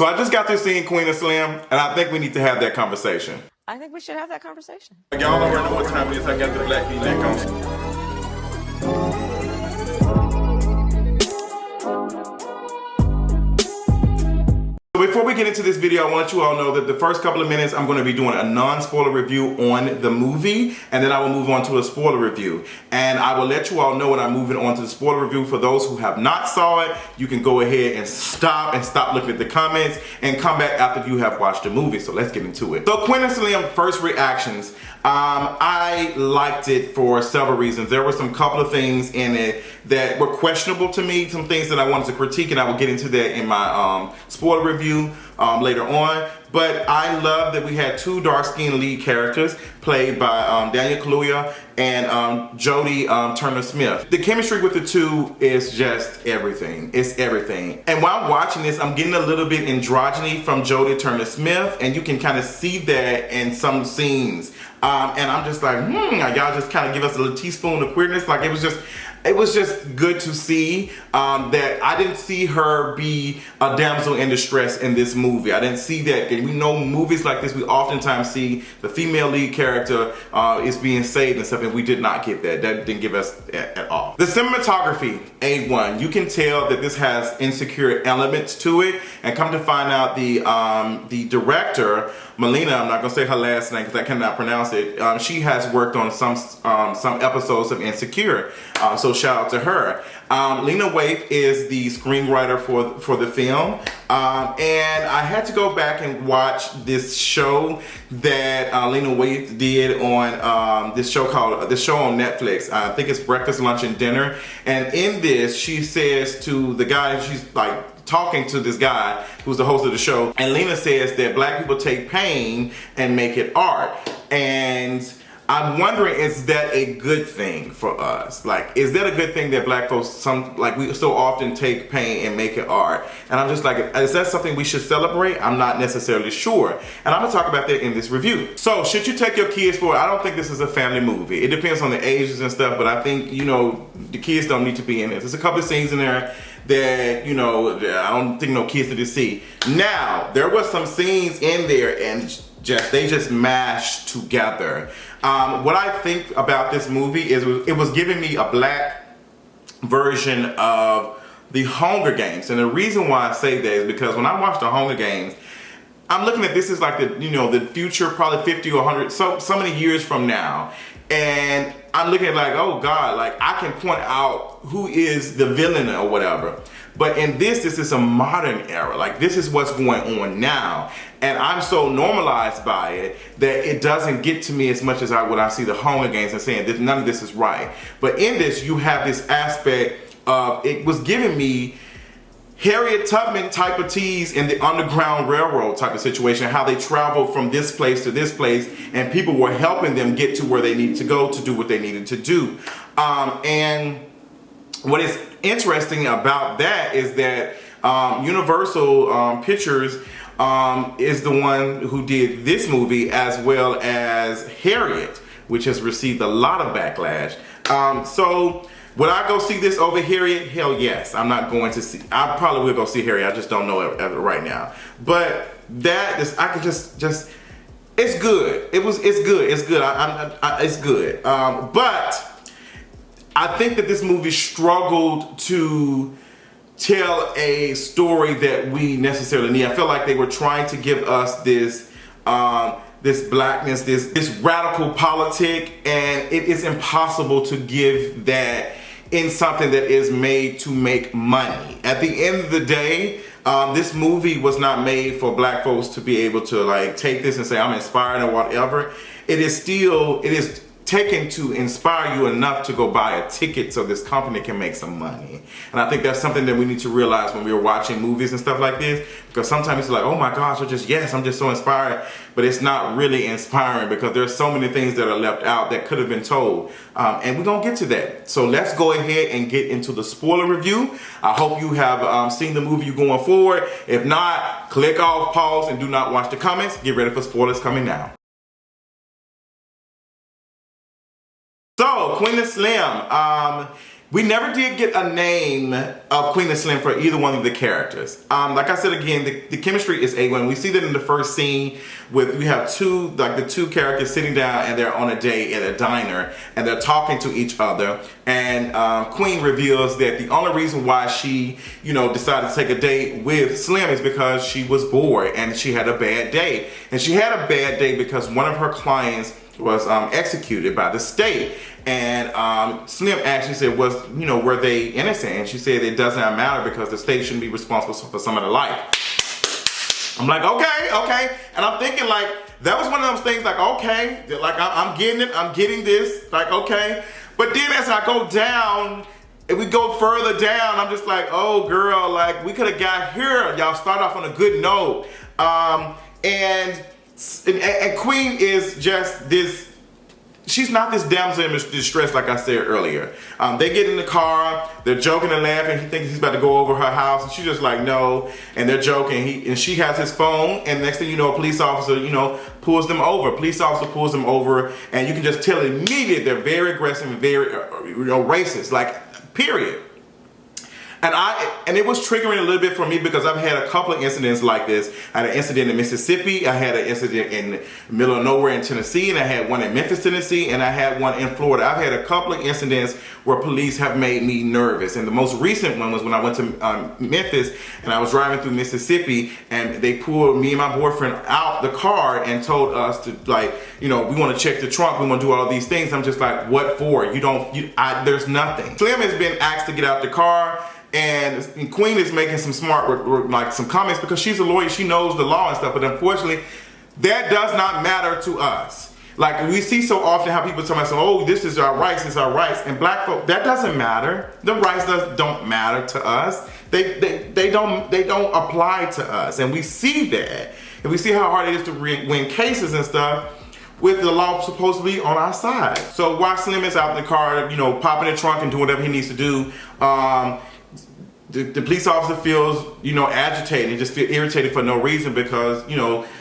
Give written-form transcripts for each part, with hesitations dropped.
So I just got through seeing Queen and Slim, and I think we need to have that conversation. I think we should have that conversation. Y'all already know what time it is. I got the black V-neck on. Before we get into this video, I want you all to know that the first couple of minutes I'm going to be doing a non-spoiler review on the movie, and then I will move on to a spoiler review. And I will let you all know when I'm moving on to the spoiler review. For those who have not saw it, you can go ahead and stop looking at the comments and come back after you have watched the movie. So let's get into it. So Queen and Slim first reactions. I liked it for several reasons. There were some couple of things in it that were questionable to me, some things that I wanted to critique, and I will get into that in my spoiler review later on. But I love that we had two dark-skinned lead characters played by Daniel Kaluuya and Jodie Turner-Smith. The chemistry with the two is just everything. It's everything. And while watching this, I'm getting a little bit androgyny from Jodie Turner-Smith, and you can kind of see that in some scenes. And I'm just like, y'all just kind of give us a little teaspoon of queerness. Like it was just good to see that I didn't see her be a damsel in distress in this movie. I didn't see that. And we know movies like this, we oftentimes see the female lead character is being saved and stuff, and we did not get that. That didn't give us at all. The cinematography, A1. You can tell that this has insecure elements to it, and come to find out the director, Melina, I'm not gonna say her last name because I cannot pronounce it. She has worked on some episodes of Insecure, so shout out to her. Lena Waithe is the screenwriter for the film, and I had to go back and watch this show that Lena Waithe did on this show on Netflix. I think it's Breakfast, Lunch, and Dinner. And in this, she says to the guy, she's like talking to this guy who's the host of the show, and Lena says that black people take pain and make it art. And I'm wondering, is that a good thing for us? Like, is that a good thing that black folks, we so often take pain and make it art? And I'm just like, is that something we should celebrate? I'm not necessarily sure. And I'm gonna talk about that in this review. So, should you take your kids for it? I don't think this is a family movie. It depends on the ages and stuff, but I think, you know, the kids don't need to be in it. There's a couple of scenes in there that, you know, I don't think no kids need to see. Now, there was some scenes in there and they just mashed together. What I think about this movie is it was giving me a black version of the Hunger Games. And the reason why I say that is because when I watched the Hunger Games, I'm looking at this as like the future, probably 50 or 100, so many years from now. And I'm looking at like, oh God, like I can point out who is the villain or whatever. But in this is a modern era. Like this is what's going on now. And I'm so normalized by it that it doesn't get to me as much as when I see the Hunger Games and saying that none of this is right. But in this, you have this aspect of, it was giving me Harriet Tubman type of tease in the Underground Railroad type of situation, how they traveled from this place to this place and people were helping them get to where they needed to go to do what they needed to do. And what is interesting about that is that Universal Pictures is the one who did this movie, as well as Harriet, which has received a lot of backlash. So would I go see this over Harriet? Hell yes. I'm not going to see. I probably will go see Harriet. I just don't know it right now. But I could just it's good. It's good. It's good. It's good. But I think that this movie struggled to tell a story that we necessarily need. I feel like they were trying to give us this blackness, this radical politic, and it is impossible to give that in something that is made to make money. At the end of the day, this movie was not made for black folks to be able to like take this and say, I'm inspired or whatever. It is taken to inspire you enough to go buy a ticket so this company can make some money. And I think that's something that we need to realize when we're watching movies and stuff like this, because sometimes it's like, oh my gosh, I'm just so inspired, but it's not really inspiring because there's so many things that are left out that could have been told. And we're gonna get to that. So let's go ahead and get into the spoiler review. I hope you have seen the movie going forward. If not, click off, pause, and do not watch the comments. Get ready for spoilers coming now. So, Queen and Slim, We never did get a name of Queen and Slim for either one of the characters. Like I said again, the chemistry is A1. We see that in the first scene with, we have the two characters sitting down and they're on a date at a diner and they're talking to each other. And Queen reveals that the only reason why she, decided to take a date with Slim is because she was bored and she had a bad day. And she had a bad day because one of her clients was executed by the state. And Slim actually said, were they innocent? And she said it does not matter because the state shouldn't be responsible for some of the life. I'm like, okay. And I'm thinking like, that was one of those things like, okay, like I'm getting it, I'm getting this, like, okay. But then as I go down, if we go further down, I'm just like, oh girl, like we could have got here. Y'all start off on a good note. And Queen is just this, she's not this damsel in distress like I said earlier. They get in the car, they're joking and laughing. He thinks he's about to go over her house, and she's just like, no. And they're joking. And she has his phone, and next thing you know, a police officer, pulls them over. Police officer pulls them over, and you can just tell immediately they're very aggressive and very, racist. Like, period. And it was triggering a little bit for me because I've had a couple of incidents like this. I had an incident in Mississippi, I had an incident in the middle of nowhere in Tennessee, and I had one in Memphis, Tennessee, and I had one in Florida. I've had a couple of incidents where police have made me nervous. And the most recent one was when I went to Memphis and I was driving through Mississippi, and they pulled me and my boyfriend out the car and told us to, like, we want to check the trunk, we want to do all these things. I'm just like, what for? There's nothing. Slim has been asked to get out the car. And Queen is making some some comments because she's a lawyer, she knows the law and stuff, but unfortunately, that does not matter to us. Like, we see so often how people tell us, oh, this is our rights, this is our rights, and black folk, that doesn't matter. The rights don't matter to us. They don't apply to us, and we see that, and we see how hard it is to win cases and stuff with the law supposed to be on our side. So while Slim is out in the car, popping the trunk and doing whatever he needs to do, the police officer feels, agitated, just feel irritated for no reason because,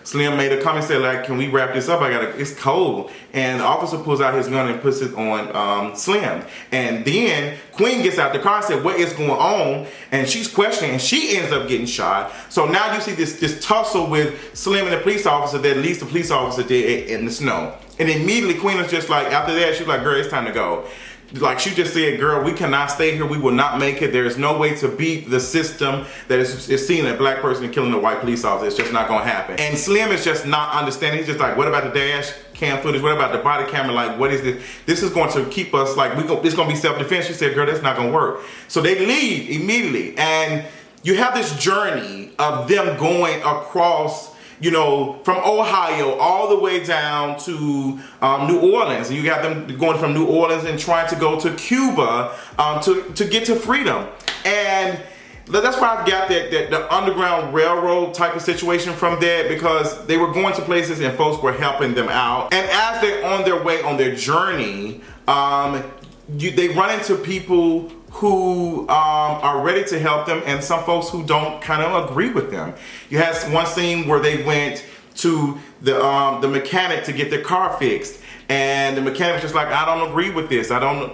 Slim made a comment, said like, can we wrap this up? It's cold. And the officer pulls out his gun and puts it on Slim. And then Queen gets out the car and said, what is going on? And she's questioning, and she ends up getting shot. So now you see this tussle with Slim and the police officer that leads the police officer dead in the snow. And immediately Queen was just like, after that, she's like, girl, it's time to go. Like she just said, girl, we cannot stay here. We will not make it. There is no way to beat the system that is seeing a black person killing a white police officer. It's just not going to happen. And Slim is just not understanding. He's just like, what about the dash cam footage? What about the body camera? Like, what is this? This is going to keep us like, it's going to be self-defense. She said, girl, that's not going to work. So they leave immediately. And you have this journey of them going across, from Ohio all the way down to New Orleans. And you got them going from New Orleans and trying to go to Cuba to get to freedom. And that's why I've got the Underground Railroad type of situation from there, because they were going to places and folks were helping them out. And as they're on their way on their journey, they run into people who are ready to help them, and some folks who don't kind of agree with them. You had one scene where they went to the mechanic to get their car fixed, and the mechanic was just like, I don't agree with this. I don't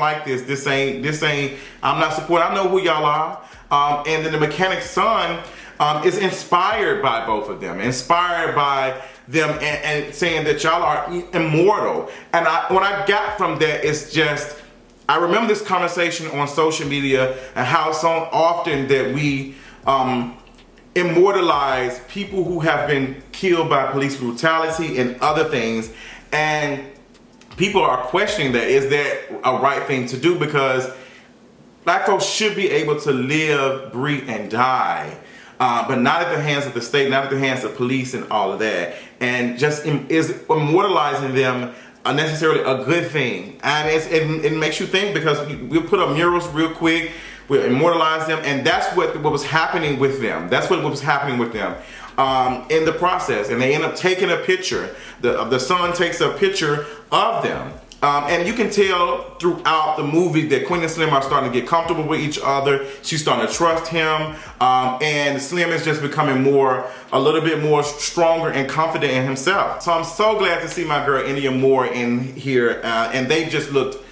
like this. This ain't. I'm not supporting. I know who y'all are. And then the mechanic's son is inspired by both of them, inspired by them, and saying that y'all are immortal. And what I got from that is just, I remember this conversation on social media and how so often that we immortalize people who have been killed by police brutality and other things, and people are questioning that. Is that a right thing to do? Because black folks should be able to live, breathe, and die, but not at the hands of the state, not at the hands of police and all of that. And just is immortalizing them necessarily a good thing? And it makes you think, because we'll put up murals real quick, we'll immortalize them, and that's what was happening with them. That's what was happening with them in the process. And they end up taking a picture. The son takes a picture of them. And you can tell throughout the movie that Queen and Slim are starting to get comfortable with each other. She's starting to trust him. And Slim is just becoming a little bit more stronger and confident in himself. So I'm so glad to see my girl India Moore in here. And they just looked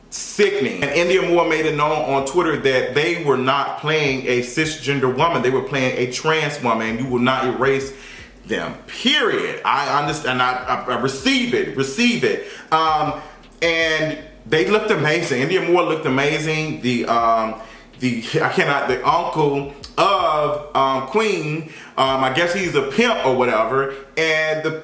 sickening. And India Moore made it known on Twitter that they were not playing a cisgender woman, they were playing a trans woman, and you will not erase them, period. I understand, I receive it. And they looked amazing. India Moore looked amazing. The uncle of Queen, I guess he's a pimp or whatever, and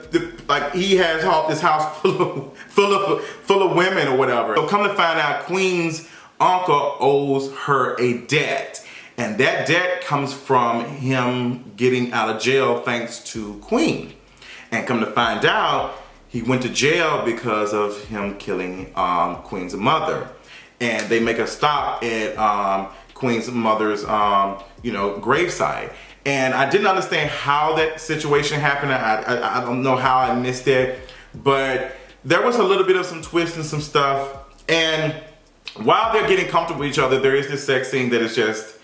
like he has this house full of women or whatever. So come to find out, Queen's uncle owes her a debt, and that debt comes from him getting out of jail thanks to Queen. And come to find out, he went to jail because of him killing Queen's mother. And they make a stop at Queen's mother's, gravesite. And I didn't understand how that situation happened. I don't know how I missed it, but there was a little bit of some twists and some stuff. And while they're getting comfortable with each other, there is this sex scene that is just,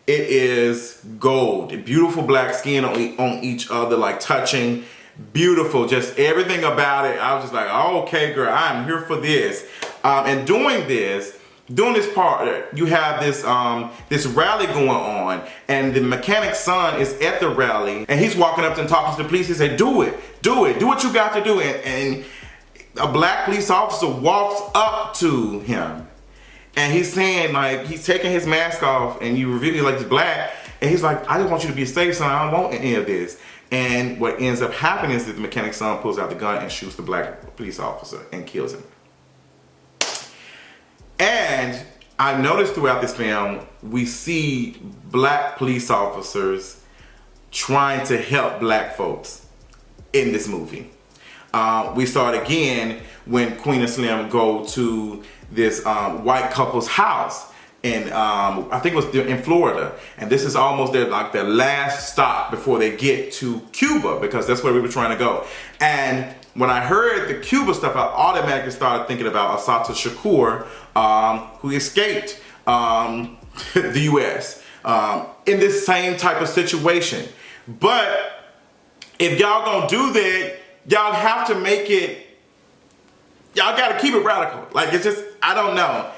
it is gold. Beautiful black skin on each other, like touching. Beautiful, just everything about it. I was just like, oh, okay, girl, I'm here for this. And doing this part, you have this this rally going on, and the mechanic's son is at the rally, and he's walking up and talking to the police. He said, do what you got to do. And a black police officer walks up to him, and he's saying, like, he's taking his mask off, and you reveal like he's black, and he's like, I just want you to be safe, son. I don't want any of this. And what ends up happening is that the mechanic's son pulls out the gun and shoots the black police officer and kills him. And I've noticed throughout this film, we see black police officers trying to help black folks in this movie. We saw it again when Queen and Slim go to this white couple's house. And I think it was in Florida, and this is almost their last stop before they get to Cuba, because that's where we were trying to go. And when I heard the Cuba stuff, I automatically started thinking about Assata Shakur, who escaped the U.S. In this same type of situation. But if y'all gonna do that, y'all have to make it. Y'all gotta keep it radical. Like, it's just, I don't know.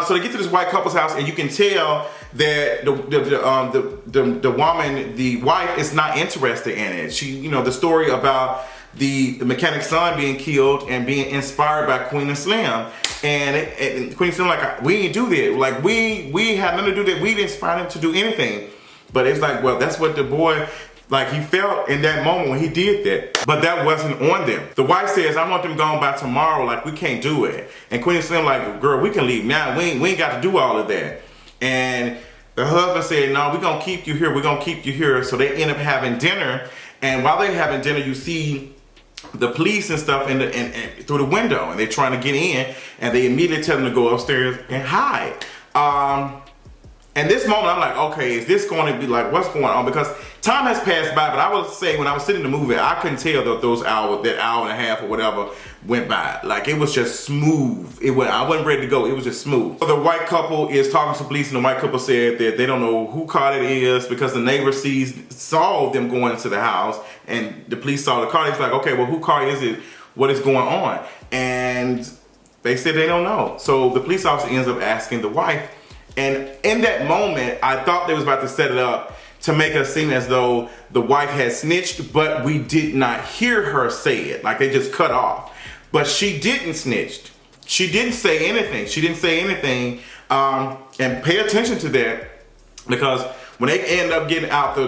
So they get to this white couple's house, and you can tell that the woman, the wife, is not interested in it. She, the story about the mechanic's son being killed and being inspired by Queen and Slim, and Queen and Slim like, we didn't do that. Like, we had nothing to do that. We didn't inspire him to do anything. But it's like, well, that's what the boy. Like, he felt in that moment when he did that. But that wasn't on them. The wife says, I want them gone by tomorrow. Like, we can't do it. And Queen and Slim like, girl, we can leave now. We ain't got to do all of that. And the husband said, no, we're going to keep you here. We're going to keep you here. So they end up having dinner. And while they're having dinner, you see the police and stuff and through the window. And they're trying to get in. And they immediately tell them to go upstairs and hide. And this moment, I'm like, okay, is this going to be like, what's going on? Because time has passed by, but I would say when I was sitting in the movie, I couldn't tell that that hour and a half or whatever went by. Like, it was just smooth. I wasn't ready to go. It was just smooth. So the white couple is talking to police, and the white couple said that they don't know who car it is because the neighbor saw them going into the house, and the police saw the car. He's like, okay, well, who car is it? What is going on? And they said they don't know. So the police officer ends up asking the wife. And in that moment, I thought they was about to set it up to make us seem as though the wife had snitched, but we did not hear her say it. Like, they just cut off. But she didn't snitch. She didn't say anything. She didn't say anything. And pay attention to that, because when they end up getting out the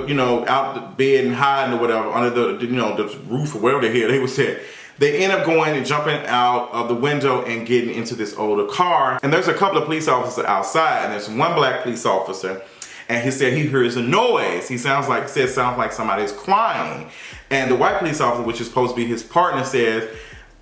bed and hiding or whatever under the roof or wherever they was at, they end up going and jumping out of the window and getting into this older car. And there's a couple of police officers outside, and there's one black police officer, and he said he hears a noise. He sounds like somebody's crying. And the white police officer, which is supposed to be his partner, says,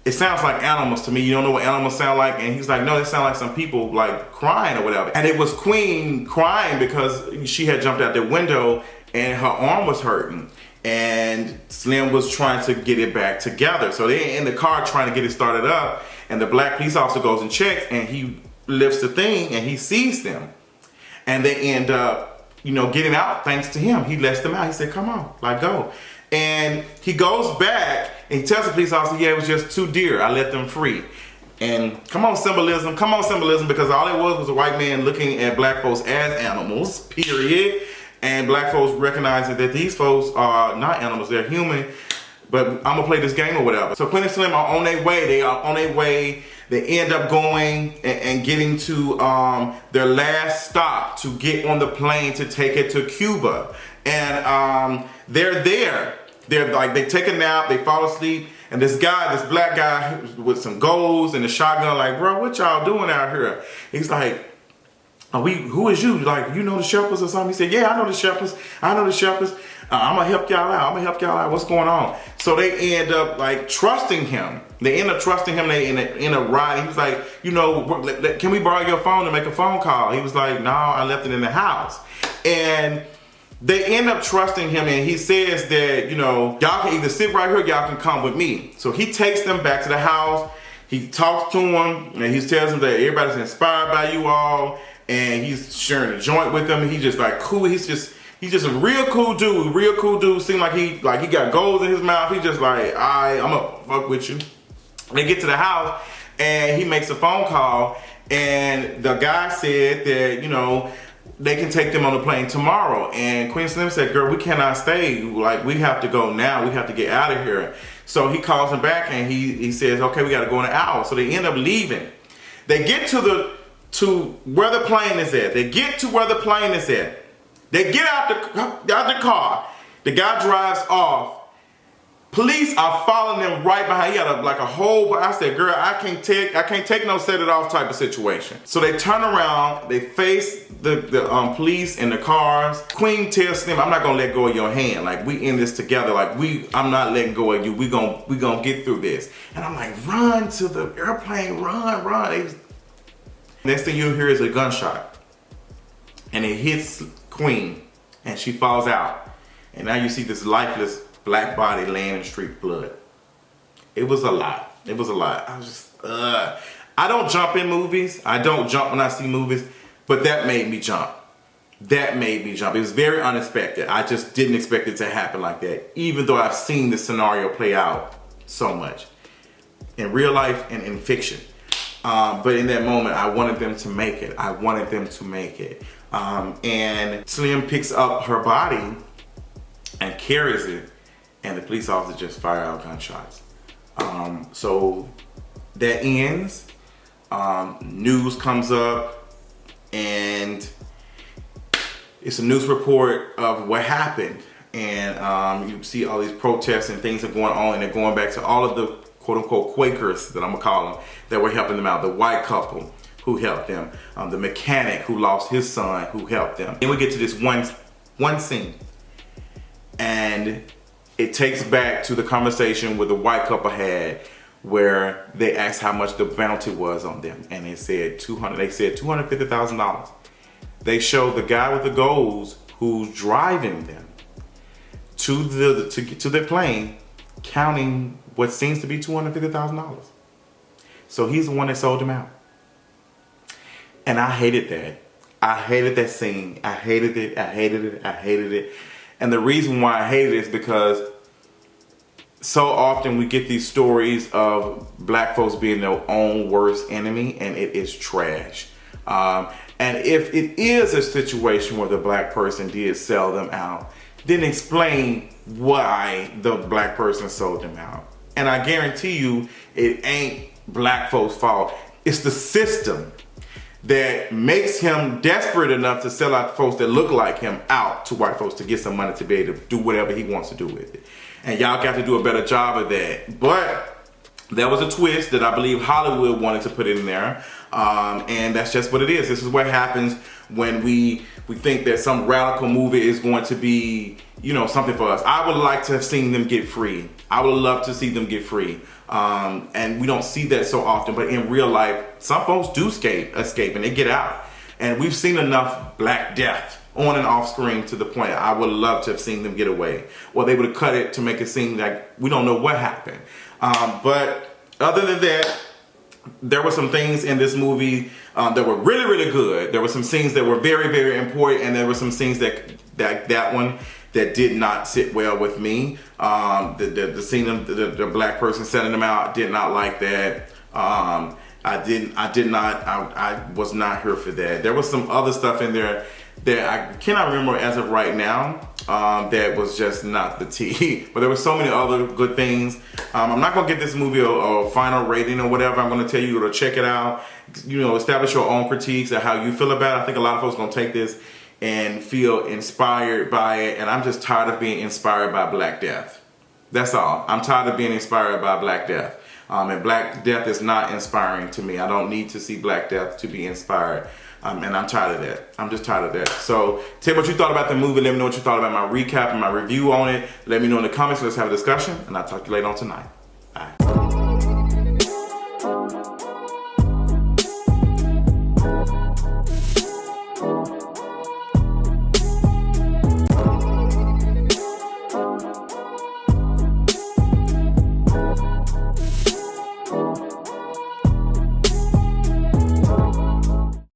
it sounds like animals to me. You don't know what animals sound like? And he's like, no, they sound like some people like crying or whatever. And it was Queen crying because she had jumped out the window and her arm was hurting. And Slim was trying to get it back together. So they're in the car trying to get it started up, and the black police officer goes and checks, and he lifts the thing and he sees them. And they end up, getting out thanks to him. He lets them out. He said, come on, like, go. And he goes back and he tells the police officer, yeah, it was just too dear. I let them free. And come on symbolism, because all it was a white man looking at black folks as animals, period. And black folks recognizing that these folks are not animals, they're human. But I'm gonna play this game or whatever. So Quinn and Slim are on their way. They are on their way. They end up going and getting to their last stop to get on the plane to take it to Cuba. And they're there. They're like, they take a nap, they fall asleep, and this black guy with some goals and a shotgun, like, bro, what y'all doing out here? He's like, who is you? Like, you know the Shepherds or something? He said, yeah, I know the Shepherds. I'm gonna help y'all out. What's going on? So they end up like trusting him. They end up trusting him. They end up riding. He was like, you know, can we borrow your phone to make a phone call? He was like, no, I left it in the house. And they end up trusting him, and he says that, you know, y'all can either sit right here, y'all can come with me. So he takes them back to the house. He talks to them, and he tells them that everybody's inspired by you all, and he's sharing a joint with them. He's just like cool. He's just a real cool dude. Seemed like he got goals in his mouth. He's just like, I'm gonna fuck with you. They get to the house, and he makes a phone call, and the guy said that, you know, they can take them on the plane tomorrow. And Queen Slim said, girl, we cannot stay. Like, we have to go now. We have to get out of here. So he calls him back, and he says, okay, we got to go in an hour. So they end up leaving. They get to where the plane is at. They get out the car. The guy drives off. Police are following them right behind. He had a whole. I said, girl, I can't take no set it off type of situation. So they turn around. They face the police in the cars. Queen tells Slim, I'm not gonna let go of your hand. Like, we in this together. Like, I'm not letting go of you. We gonna get through this. And I'm like, run to the airplane, run. Next thing you hear is a gunshot, and it hits Queen, and she falls out. And now you see this lifeless black body laying in street blood. It was a lot. I was just, I don't jump in movies. I don't jump when I see movies, but that made me jump. It was very unexpected. I just didn't expect it to happen like that, even though I've seen this scenario play out so much in real life and in fiction. But in that moment, I wanted them to make it. And Slim picks up her body and carries it, and the police officer just fired out gunshots. So that ends. News comes up, and it's a news report of what happened. And you see all these protests and things are going on, and they're going back to all of the quote-unquote Quakers, that I'm gonna call them, that were helping them out. The white couple who helped them, the mechanic who lost his son who helped them. Then we get to this one scene, and it takes back to the conversation where the white couple had, where they asked how much the bounty was on them, and they said $250,000. They show the guy with the goals who's driving them to their plane, counting what seems to be $250,000. So he's the one that sold them out. And I hated that. I hated that scene. I hated it. And the reason why I hated it is because so often we get these stories of black folks being their own worst enemy, and it is trash. And if it is a situation where the black person did sell them out, then explain why the black person sold them out. And I guarantee you, it ain't black folks' fault. It's the system that makes him desperate enough to sell out folks that look like him out to white folks to get some money to be able to do whatever he wants to do with it. And y'all got to do a better job of that. But there was a twist that I believe Hollywood wanted to put in there. And that's just what it is. This is what happens when we think that some radical movie is going to be, you know, something for us. I would like to have seen them get free. I would love to see them get free. And we don't see that so often, but in real life, some folks do escape and they get out. And we've seen enough Black Death on and off screen to the point I would love to have seen them get away. Or they would have cut it to make it seem like we don't know what happened. But other than that, there were some things in this movie that were really, really good. There were some scenes that were very, very important, and there were some scenes that one that did not sit well with me. The scene of the black person selling them out, did not like that. I was not here for that. There was some other stuff in there that I cannot remember as of right now, that was just not the tea. But there were so many other good things. I'm not gonna get this movie a final rating or whatever. I'm gonna tell you to check it out. You know, establish your own critiques of how you feel about it. I think a lot of folks are gonna take this and feel inspired by it, and I'm just tired of being inspired by Black Death. That's all. I'm tired of being inspired by Black Death. And Black Death is not inspiring to me. I don't need to see Black Death to be inspired. And I'm tired of that. I'm just tired of that. So tell me what you thought about the movie. Let me know what you thought about my recap and my review on it. Let me know in the comments. Let's have a discussion. And I'll talk to you later on tonight.